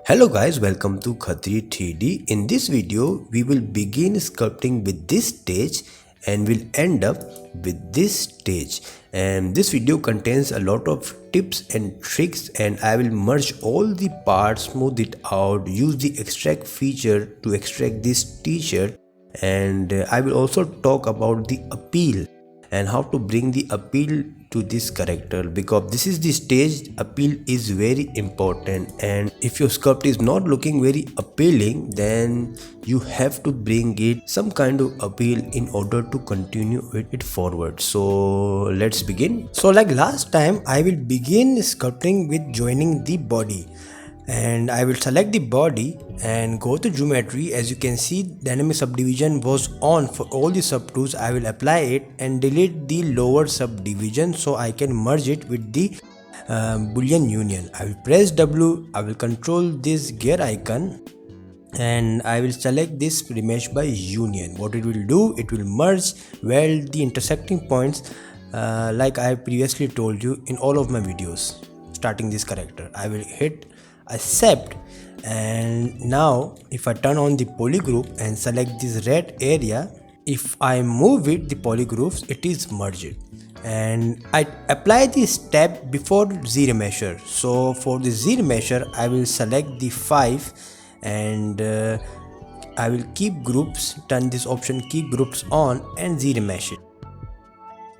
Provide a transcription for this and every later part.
Hello guys, welcome to Khatri 3D. In this video, we will begin sculpting with this stage and will end up with this stage. And this video contains a lot of tips and tricks, and I will merge all the parts, smooth it out, use the extract feature to extract this t-shirt, and I will also talk about the appeal and how to bring the appeal to this character, because this is the stage. Appeal is very important, and if your sculpt is not looking very appealing, then you have to bring it some kind of appeal in order to continue it forward. So let's begin. So like last time, I will begin sculpting with joining the body, and I will select the body and go to geometry. As you can see, dynamic subdivision was on for all the subtools. I will apply it and delete the lower subdivision so I can merge it with the boolean union. I will press W, I will control this gear icon, and I will select this remesh by union. What it will do, it will merge weld the intersecting points, like I previously told you in all of my videos starting this character. I will hit accept, and now if I turn on the polygroup and select this red area, if I move it, the polygroups, it is merged, and I apply this step before Z remesher. So for the Z remesher, I will select the 5 and I will keep groups, turn this option keep groups on and Z remesh it.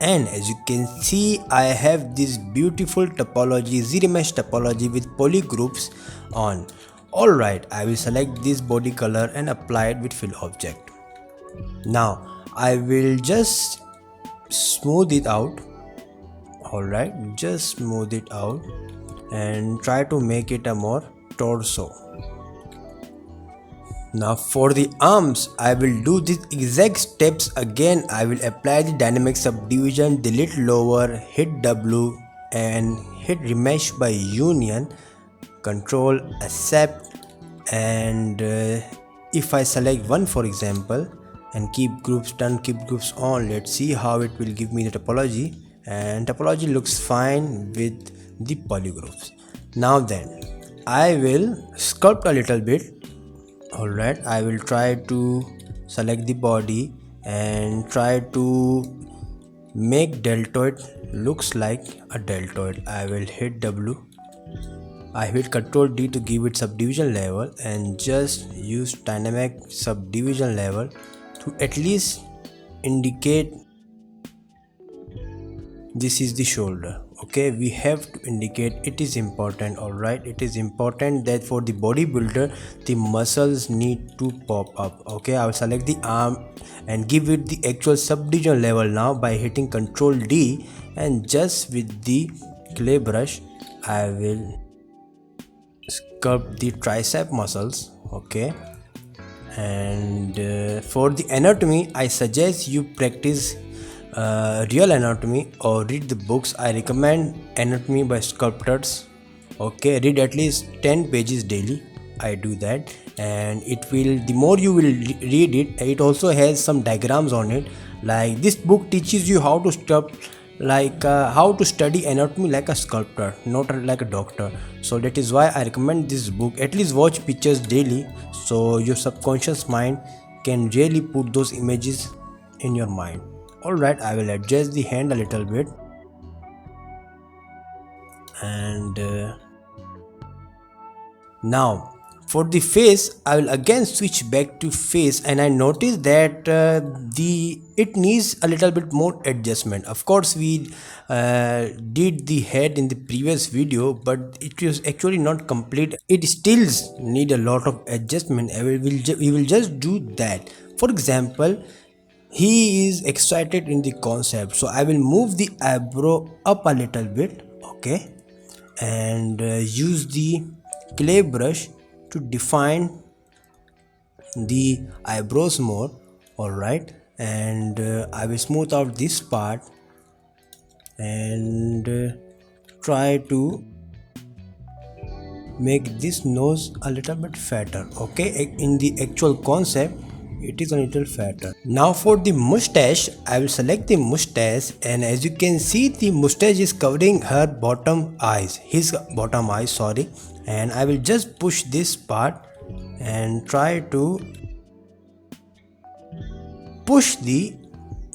And as you can see, I have this beautiful topology, Z-remesh topology with polygroups on. Alright, I will select this body color and apply it with fill object. Now I will just smooth it out. Alright, just smooth it out and try to make it a more torso. Now for the arms, I will do these exact steps again. I will apply the dynamic subdivision, delete lower, hit W and hit remesh by union, control accept, and if I select one for example and keep groups, turn keep groups on, let's see how it will give me the topology, and topology looks fine with the polygroups. Now then, I will sculpt a little bit. Alright, I will try to select the body and try to make deltoid looks like a deltoid. I will hit W. I hit Ctrl D to give it subdivision level and just use dynamic subdivision level to at least indicate this is the shoulder. Okay, we have to indicate, it is important. All right, it is important that for the bodybuilder the muscles need to pop up. Okay, I will select the arm and give it the actual subdivision level now by hitting Ctrl D, and just with the clay brush I will sculpt the tricep muscles. Okay, and for the anatomy, I suggest you practice real anatomy or read the books. I recommend anatomy by sculptors. Okay, read at least 10 pages daily. I do that, and it will, the more you will read it, it also has some diagrams on it. Like this book teaches you how to sculpt, like how to study anatomy like a sculptor, not like a doctor. So that is why I recommend this book. At least watch pictures daily so your subconscious mind can really put those images in your mind. Alright, I will adjust the hand a little bit, and now for the face, I will again switch back to face, and I noticed that it needs a little bit more adjustment. Of course, we did the head in the previous video, but it was actually not complete. It still need a lot of adjustment. We will just do that. For example, he is excited in the concept, so I will move the eyebrow up a little bit. Okay, and use the clay brush to define the eyebrows more. Alright, and I will smooth out this part and try to make this nose a little bit fatter. Okay, in the actual concept it is a little fatter. Now for the mustache, I will select the mustache, and as you can see, the mustache is covering her bottom eyes, his bottom eyes, sorry. and I will just push this part and try to push the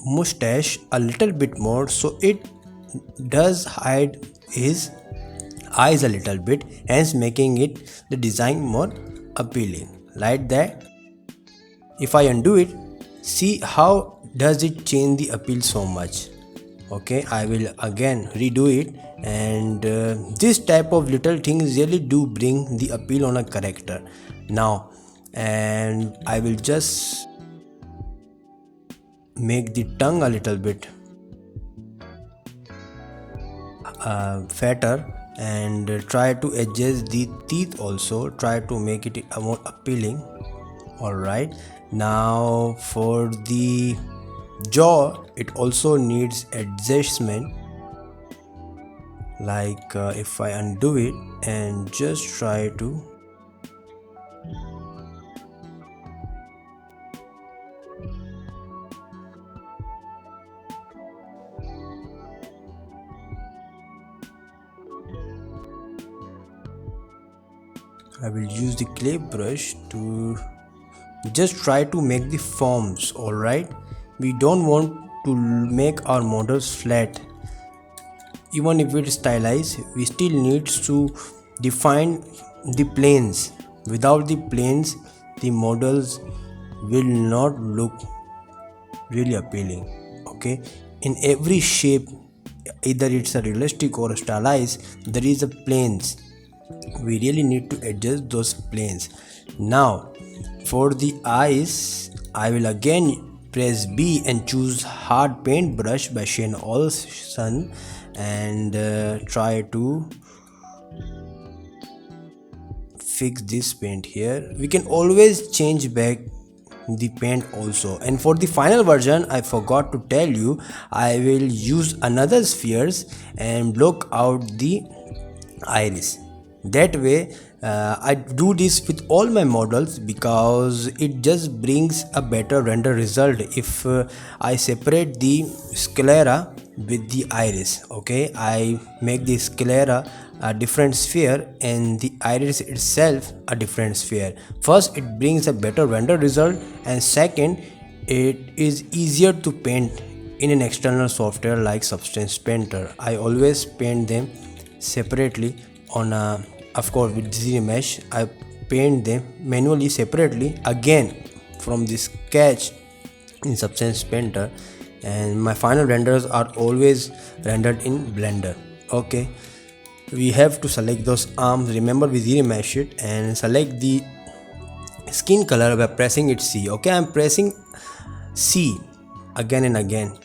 mustache a little bit more so it does hide his eyes a little bit, hence making it the design more appealing like that. If I undo it, see how does it change the appeal so much. Okay, I will again redo it, and this type of little things really do bring the appeal on a character now. And I will just make the tongue a little bit fatter, and try to adjust the teeth also, try to make it more appealing. Alright, now for the jaw, it also needs adjustment. Like if I undo it and just try to I will use the clay brush to just try to make the forms. Alright, we don't want to make our models flat. Even if it's stylized, we still need to define the planes. Without the planes, the models will not look really appealing. Okay, in every shape, either it's a realistic or a stylized, there is a planes. We really need to adjust those planes. Now for the eyes, I will again press B and choose hard paint brush by Shane Olson, and try to fix this paint here. We can always change back the paint also. And for the final version, I forgot to tell you, I will use another spheres and block out the iris. That way I do this with all my models because it just brings a better render result if I separate the sclera with the iris. Okay, I make the sclera a different sphere and the iris itself a different sphere. First, it brings a better render result, and second, it is easier to paint in an external software like Substance Painter. I always paint them separately on a, of course with ZMesh, I paint them manually separately again from the sketch in Substance Painter, and my final renders are always rendered in Blender. Okay, we have to select those arms. Remember, we ZMesh it and select the skin color by pressing it C. Okay, I'm pressing C again and again.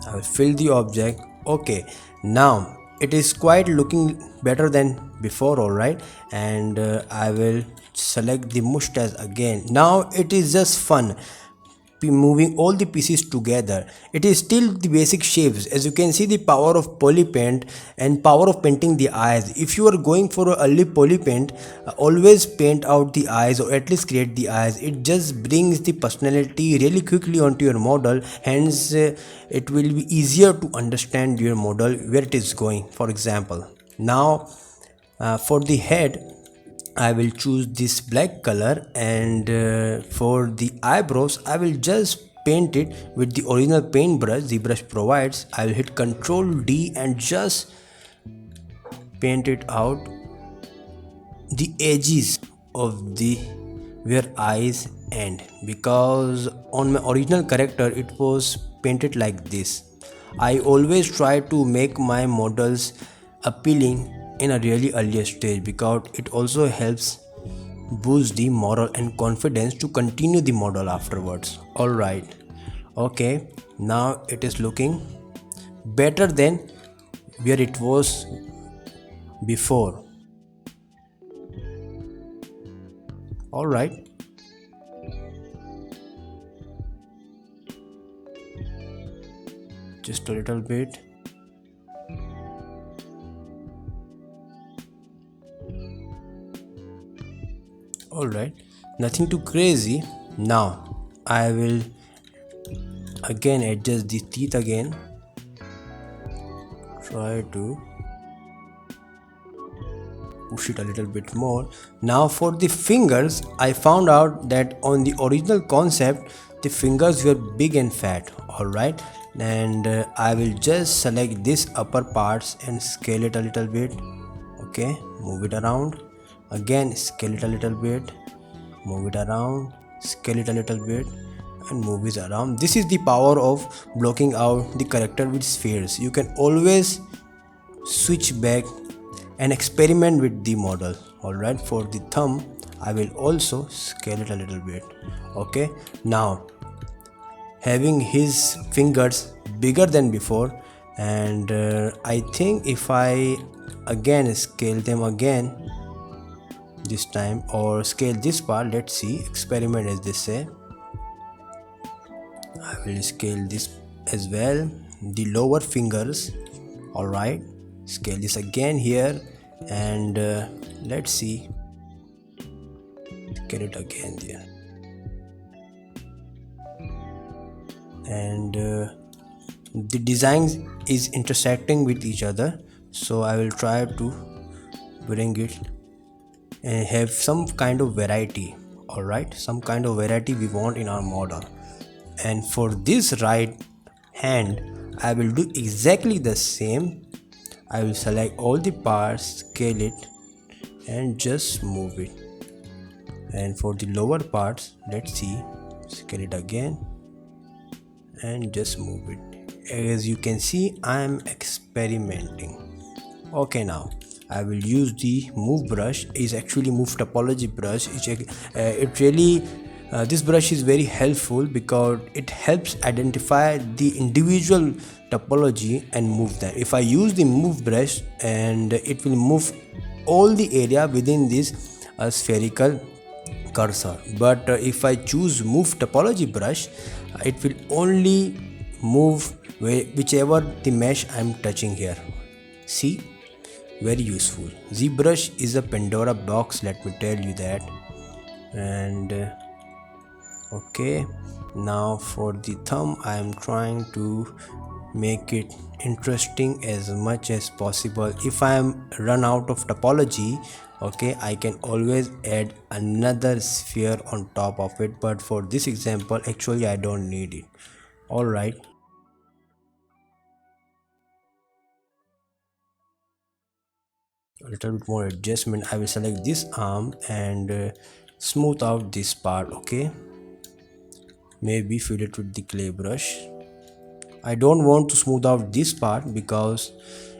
I will fill the object. Okay, now it is quite looking better than before. Alright, and I will select the mustache again. Now it is just fun moving all the pieces together. It is still the basic shapes. As you can see, the power of poly paint and power of painting the eyes. If you are going for a early poly paint, always paint out the eyes, or at least create the eyes. It just brings the personality really quickly onto your model, hence it will be easier to understand your model where it is going. For example, now for the head, I will choose this black color, and for the eyebrows I will just paint it with the original paintbrush ZBrush provides. I will hit Ctrl D and just paint it out the edges of the where eyes end, because on my original character it was painted like this. I always try to make my models appealing in a really earlier stage because it also helps boost the morale and confidence to continue the model afterwards. Alright, okay, now it is looking better than where it was before. Alright, just a little bit. Alright, nothing too crazy. Now I will again adjust the teeth again, try to push it a little bit more. Now for the fingers, I found out that on the original concept the fingers were big and fat. Alright, and I will just select this upper parts and scale it a little bit. Okay, move it around, again scale it a little bit, move it around, scale it a little bit, and move it around. This is the power of blocking out the character with spheres. You can always switch back and experiment with the model. Alright, for the thumb I will also scale it a little bit. Okay, now having his fingers bigger than before, and I think if I again scale them again this time, or scale this part, let's see, experiment as they say. I will scale this as well, the lower fingers. Alright, scale this again here, and let's see, scale it again there, and the design is intersecting with each other, so I will try to bring it and have some kind of variety. Alright, some kind of variety we want in our model. And for this right hand I will do exactly the same. I will select all the parts, scale it, and just move it. And for the lower parts, let's see, scale it again and just move it. As you can see, I am experimenting. Okay, now I will use the move brush. Is actually move topology brush. It really this brush is very helpful because it helps identify the individual topology and move them. If I use the move brush, and it will move all the area within this spherical cursor, but if I choose move topology brush, it will only move whichever the mesh I am touching here. See, very useful. ZBrush is a Pandora box, let me tell you that. And okay, now for the thumb I am trying to make it interesting as much as possible. If I am run out of topology, okay, I can always add another sphere on top of it, but for this example actually I don't need it. Alright, a little bit more adjustment. I will select this arm and smooth out this part. Okay, maybe fill it with the clay brush. I don't want to smooth out this part because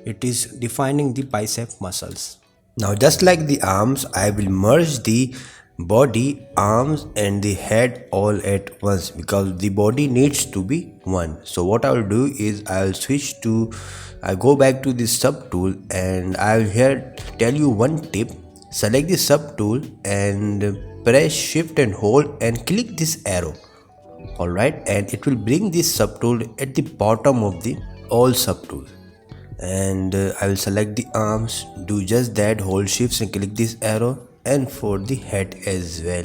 it is defining the bicep muscles. Now just like the arms, I will merge the body, arms and the head all at once because the body needs to be one. So what I will do is I will go back to the sub tool, and I will here tell you one tip. Select the sub tool and press shift and hold and click this arrow. Alright, and it will bring this subtool at the bottom of the all subtool. And I will select the arms, do just that, hold shifts and click this arrow. And for the head as well,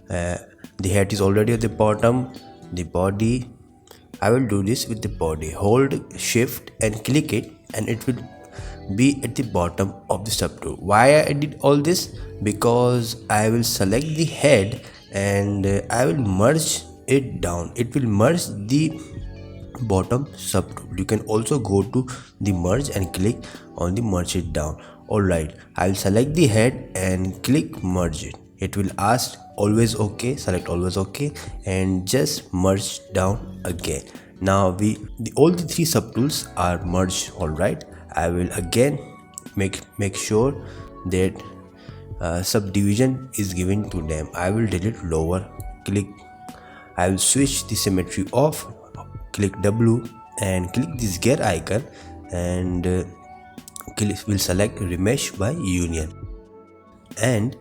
the head is already at the bottom. The body, I will do this with the body, hold shift and click it, and it will be at the bottom of the subtool. Why I did all this? Because I will select the head and I will merge it down. It will merge the bottom subtool. You can also go to the merge and click on the merge it down. Alright, I will select the head and click merge it. It will ask always okay, select always okay, and just merge down again. Now all the three subtools are merged. Alright, I will again make sure that subdivision is given to them. I will delete lower, click, I will switch the symmetry off, click W and click this gear icon, and will select remesh by union and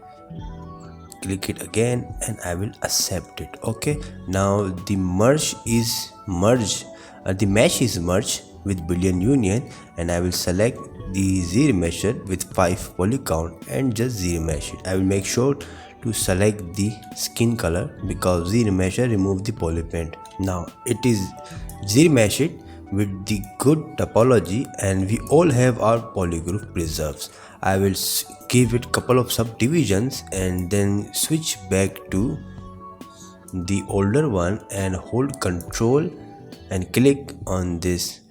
click it again, and I will accept it. Okay, now the mesh is merged with boolean union, and I will select the Z remesher with 5 poly count and just Z remesh it. I will make sure to select the skin color because Z remesher remove the poly paint. Now it is Z remesh it with the good topology, and we all have our polygroup preserves. I will give it couple of subdivisions and then switch back to the older one and hold control and click on this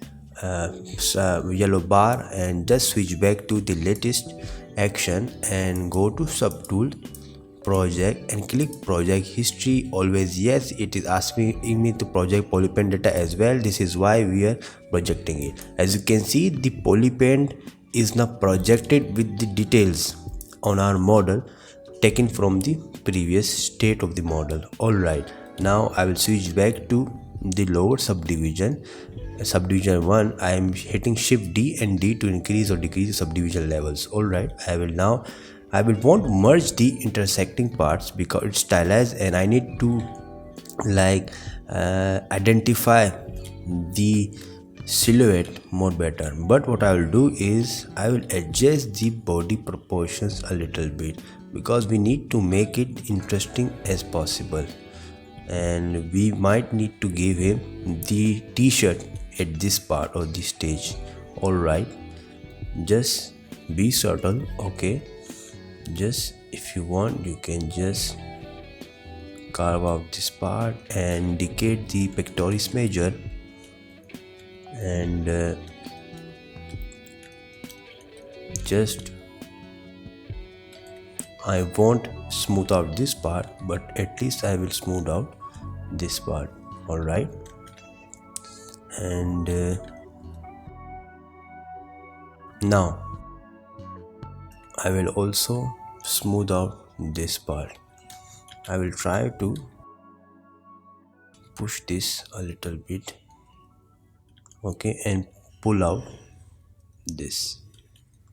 yellow bar and just switch back to the latest action and go to subtool project and click project history. Always yes, it is asking me to project polypen data as well. This is why we are projecting it. As you can see, the polypen is now projected with the details on our model taken from the previous state of the model. Alright, now I will switch back to the lower subdivision. Subdivision 1, I am hitting shift D and D to increase or decrease the subdivision levels. Alright, I will want to merge the intersecting parts because it's stylized and I need to identify the silhouette more better. But what I will do is I will adjust the body proportions a little bit because we need to make it interesting as possible, and we might need to give him the t-shirt at this part of the stage. Alright, just be subtle. Okay, just if you want you can just carve out this part and indicate the pectoris major, and just I won't smooth out this part, but at least I will smooth out this part. Alright, and now I will also smooth out this part. I will try to push this a little bit, okay, and pull out this.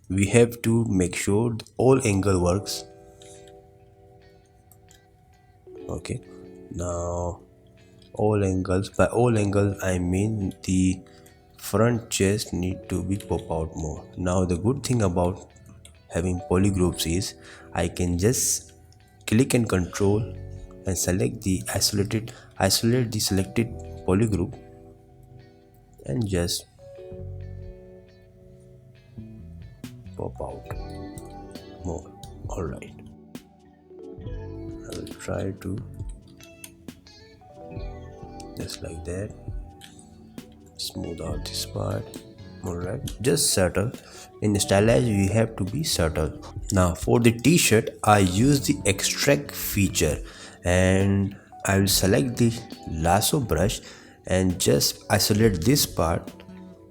We have to make sure all angle works. Okay, now all angles, by all angles I mean the front chest need to be pop out more. Now the good thing about having polygroups is I can just click and control and select the isolate the selected polygroup and just pop out more. Alright, I will try to just like that smooth out this part. Alright, just subtle. In Stylized we have to be subtle. Now for the t-shirt I use the extract feature and I will select the lasso brush and just isolate this part,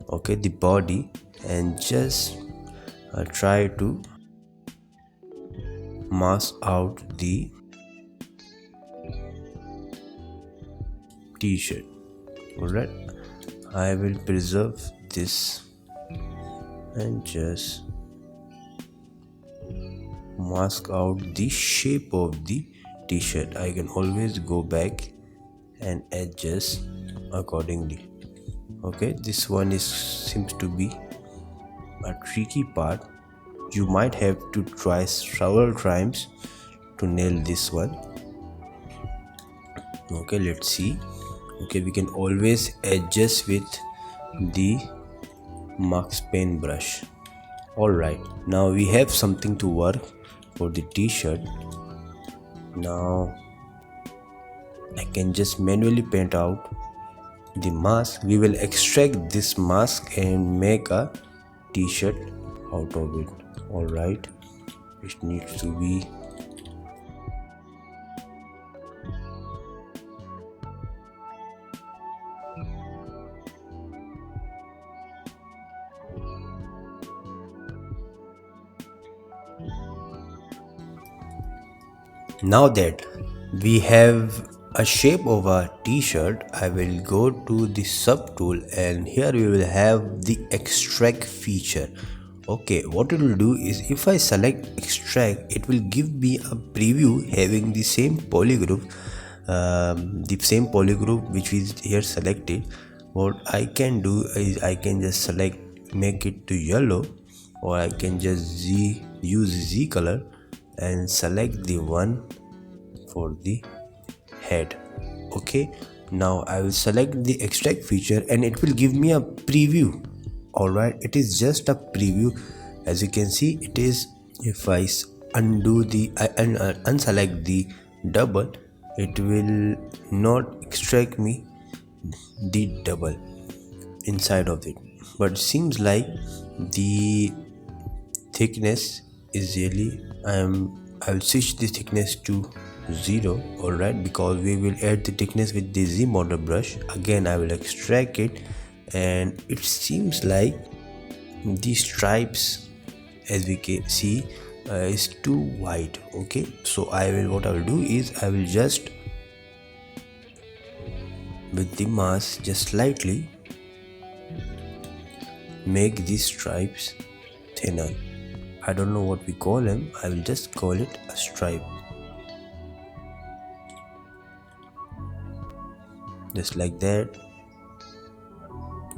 okay, the body, and just try to mask out the t-shirt. Alright, I will preserve this and just mask out the shape of the t-shirt. I can always go back and adjust accordingly. Okay, this one seems to be a tricky part. You might have to try several times to nail this one. Okay, let's see. Okay, we can always adjust with the Max Pen brush. Alright, now we have something to work for the t-shirt. Now I can just manually paint out the mask. We will extract this mask and make a t-shirt out of it. Alright, it needs to be now that we have a shape of a t-shirt. I will go to the subtool and here we will have the extract feature. Okay, what it will do is if I select extract, it will give me a preview having the same polygroup, which is here selected. What I can do is I can just select, make it to yellow, or I can just use Z color and select the one for the head. Okay, now I will select the extract feature and it will give me a preview. Alright, it is just a preview. As you can see, it is, if I undo the unselect the double, it will not extract me the double inside of it, but seems like the thickness is really, I'll switch the thickness to 0. Alright, because we will add the thickness with the Z model brush. Again, I will extract it, and it seems like the stripes, as we can see, is too wide. Okay, so what I will do is I will just with the mask just slightly make these stripes thinner. I don't know what we call them, I will just call it a stripe, just like that.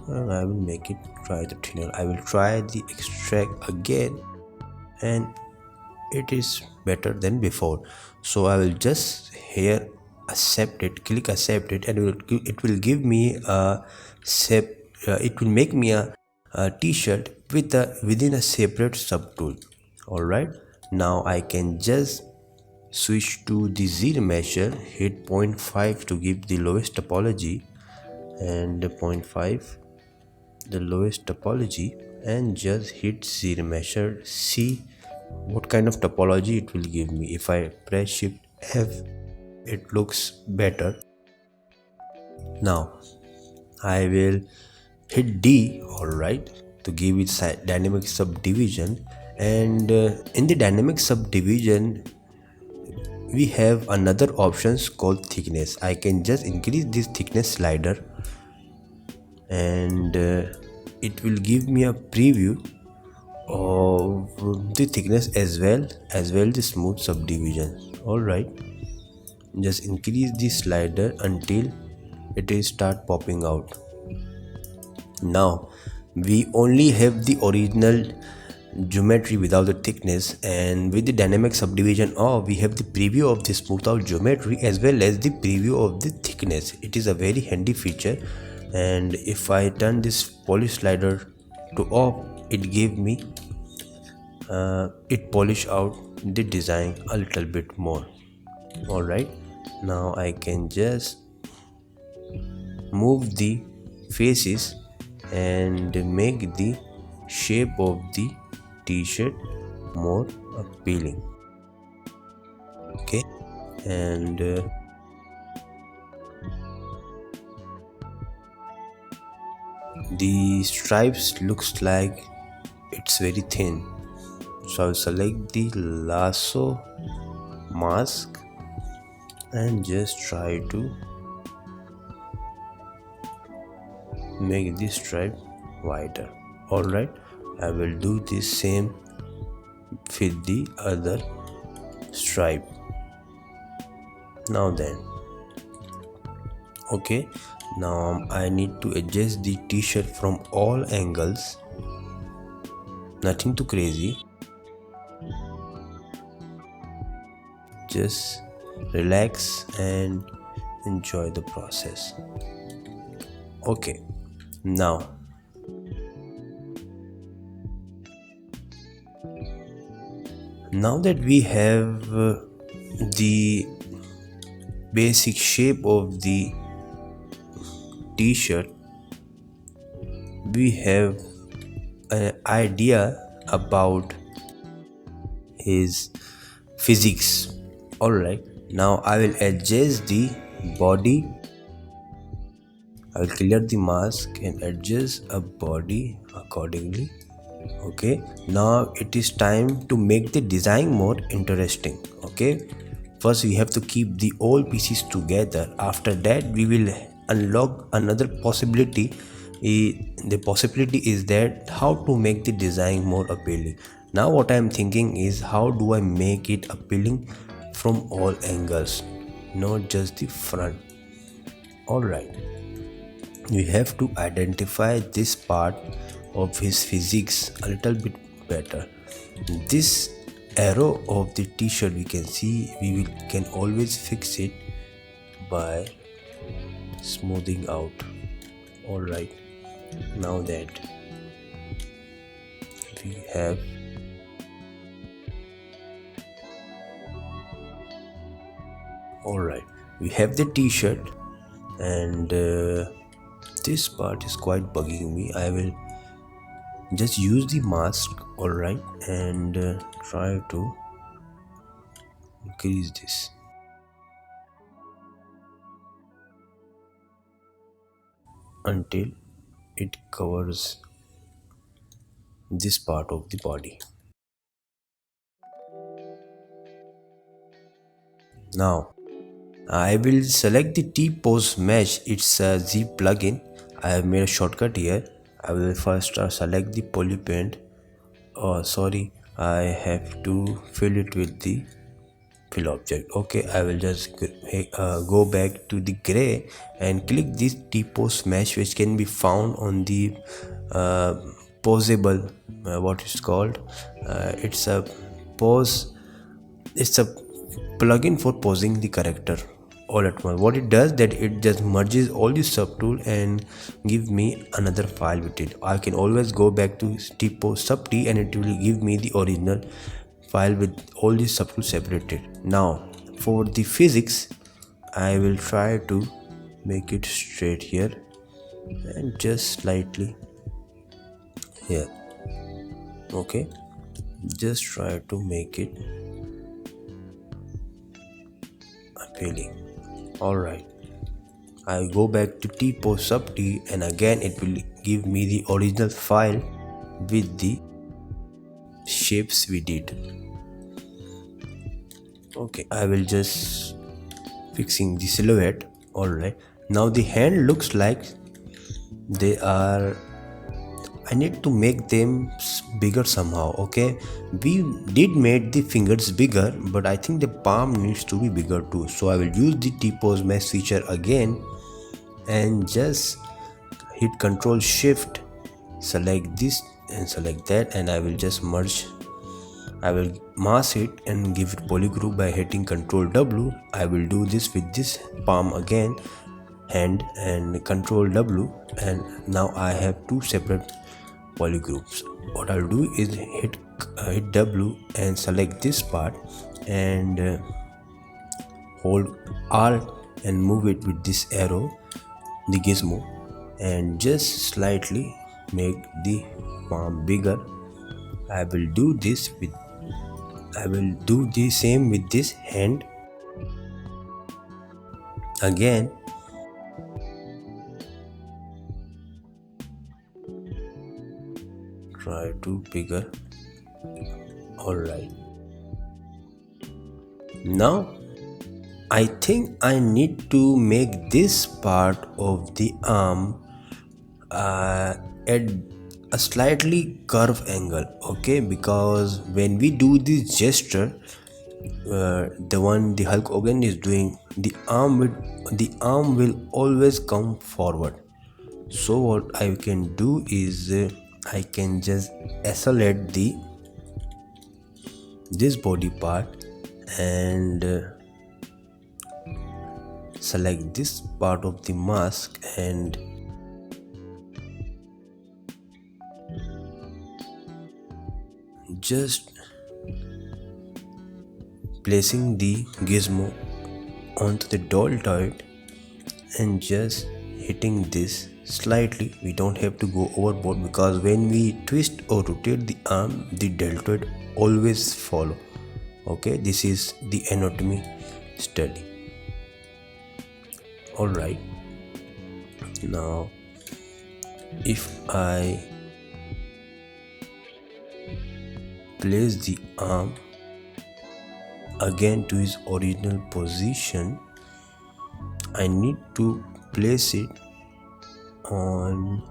And I will make it try the thinner. I will try the extract again, and it is better than before. So I will just here accept it, click accept it, and it will give me a it will make me a t-shirt with within a separate subtool. All right, now I can just switch to the Z measure, hit 0.5 to give the lowest topology, and 0.5 the lowest topology, and just hit Z measure. See what kind of topology it will give me. If I press shift F, it looks better. Now I will hit D, alright, to give it dynamic subdivision. And in the dynamic subdivision we have another options called thickness. I can just increase this thickness slider, and it will give me a preview of the thickness as well the smooth subdivision. All right, just increase the slider until it will start popping out. Now we only have the original geometry without the thickness, and with the dynamic subdivision off, we have the preview of the smooth out geometry as well as the preview of the thickness. It is a very handy feature, and if I turn this polish slider to off, it gave me it polish out the design a little bit more. All right, now I can just move the faces and make the shape of the t-shirt more appealing. Okay, and the stripes looks like it's very thin, so I'll select the lasso mask and just try to make this stripe wider. All right, I will do the same with the other stripe. Now then, okay, now I need to adjust the t-shirt from all angles, nothing too crazy, just relax and enjoy the process. Okay, now that we have the basic shape of the t-shirt, we have an idea about his physics. All right, now I will adjust the body. I will clear the mask and adjust a body accordingly. Okay, now it is time to make the design more interesting. Okay, first we have to keep the all pieces together. After that we will unlock another possibility. The possibility is that how to make the design more appealing. Now what I am thinking is, how do I make it appealing from all angles, not just the front. All right, we have to identify this part of his physics a little bit better. This arrow of the t-shirt, we can see we can always fix it by smoothing out. All right, now that we have alright, we have the t-shirt, and this part is quite bugging me. I will just use the mask, alright, and try to increase this until it covers this part of the body. Now I will select the T-pose mesh. It's a Z plugin. I have made a shortcut here. I will first select the polypaint. Oh sorry, I have to fill it with the fill object. Okay, I will just go back to the gray and click this T-pose mesh, which can be found on the uh, posable, what it's called, it's a pose, it's a plugin for posing the character all at once. What it does, that it just merges all the subtool and give me another file with it. I can always go back to T-pose sub T and it will give me the original file with all the subtools separated. Now for the physics, I will try to make it straight here and just slightly here. Okay, just try to make it appealing. Alright, I go back to T-pose sub T and again it will give me the original file with the shapes we did. Okay, I will just fixing the silhouette. Alright, now the hand looks like they are, I need to make them bigger somehow. Okay, we did make the fingers bigger, but I think the palm needs to be bigger too. So I will use the T-pose mesh feature again and just hit Ctrl Shift, select this and select that, and I will just merge. I will mask it and give it polygroup by hitting Ctrl W. I will do this with this palm again, hand, and Ctrl W, and now I have two separate polygroups. What I'll do is hit W and select this part and hold Alt and move it with this arrow, the gizmo, and just slightly make the palm bigger. I will do the same with this hand again. Try to bigger. Alright, now I think I need to make this part of the arm at a slightly curved angle. Okay, because when we do this gesture, the one the Hulk Hogan is doing, the arm will always come forward. So what I can do is I can just isolate this body part and select this part of the mask and just placing the gizmo onto the deltoid and just hitting this slightly. We don't have to go overboard because when we twist or rotate the arm, the deltoid always follow. Okay, this is the anatomy study. Alright, now if I place the arm again to his original position, I need to place it on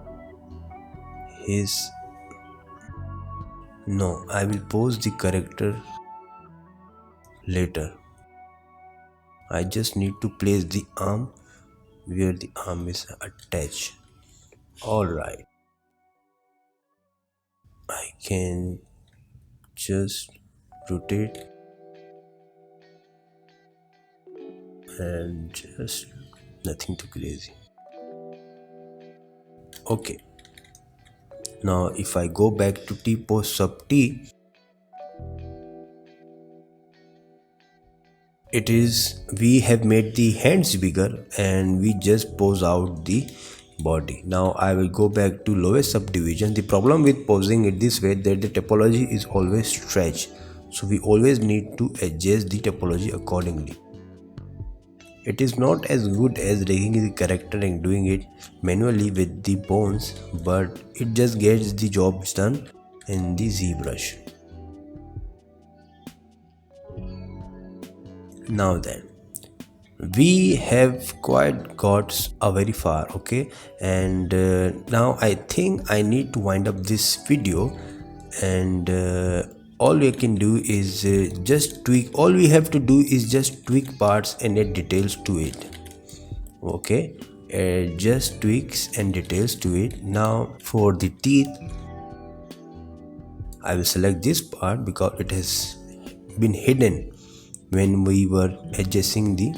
his, no, I will pose the character later. I just need to place the arm where the arm is attached. Alright, I can just rotate and just nothing too crazy. Okay, Now if I go back to T pose sub T, it is we have made the hands bigger and we just pose out the body. Now I will go back to lowest subdivision. The problem with posing it this way that the topology is always stretched, so we always need to adjust the topology accordingly. It is not as good as dragging the character and doing it manually with the bones, but it just gets the job done in the ZBrush. Now then, we have quite got very far, okay, and now I think I need to wind up this video, and all we can do is just tweak. All we have to do is just tweak parts and add details to it, okay, just tweaks and details to it. Now for the teeth, I will select this part because it has been hidden when we were adjusting the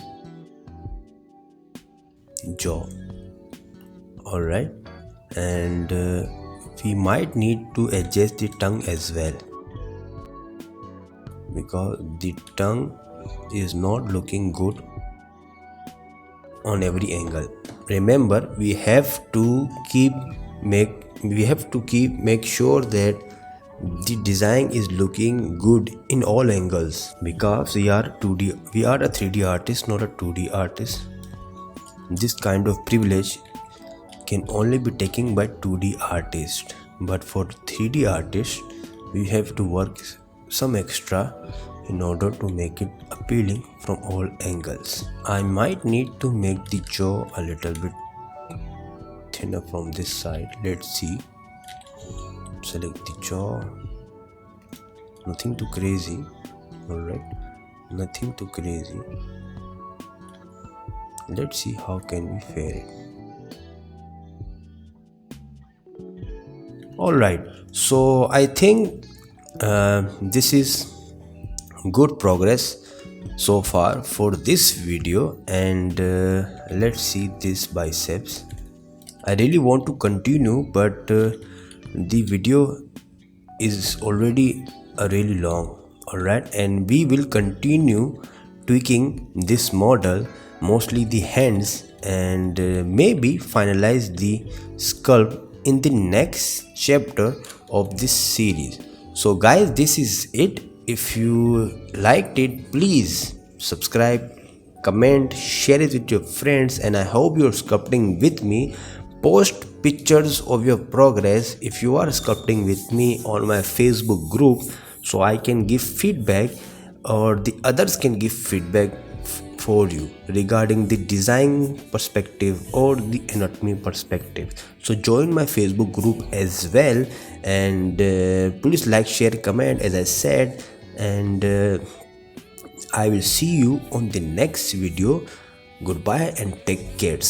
jaw. All right, and we might need to adjust the tongue as well, because the tongue is not looking good on every angle. Remember, we have to make sure that the design is looking good in all angles, because we are a 3D artist, not a 2D artist. This kind of privilege can only be taken by 2D artists, but for 3D artists we have to work some extra in order to make it appealing from all angles. I might need to make the jaw a little bit thinner from this side. Let's see. Select the jaw. Nothing too crazy. Alright, nothing too crazy. Let's see how can we fare it. Alright, so I think this is good progress so far for this video, and let's see this biceps. I really want to continue, but the video is already really long. Alright, and we will continue tweaking this model, mostly the hands, and maybe finalize the sculpt in the next chapter of this series. So guys, this is it. If you liked it, please subscribe, comment, share it with your friends, and I hope you're sculpting with me. Post pictures of your progress if you are sculpting with me on my Facebook group, so I can give feedback, or the others can give feedback for you regarding the design perspective or the anatomy perspective. So join my Facebook group as well, and please like, share, comment as I said, and I will see you on the next video. Goodbye and take care.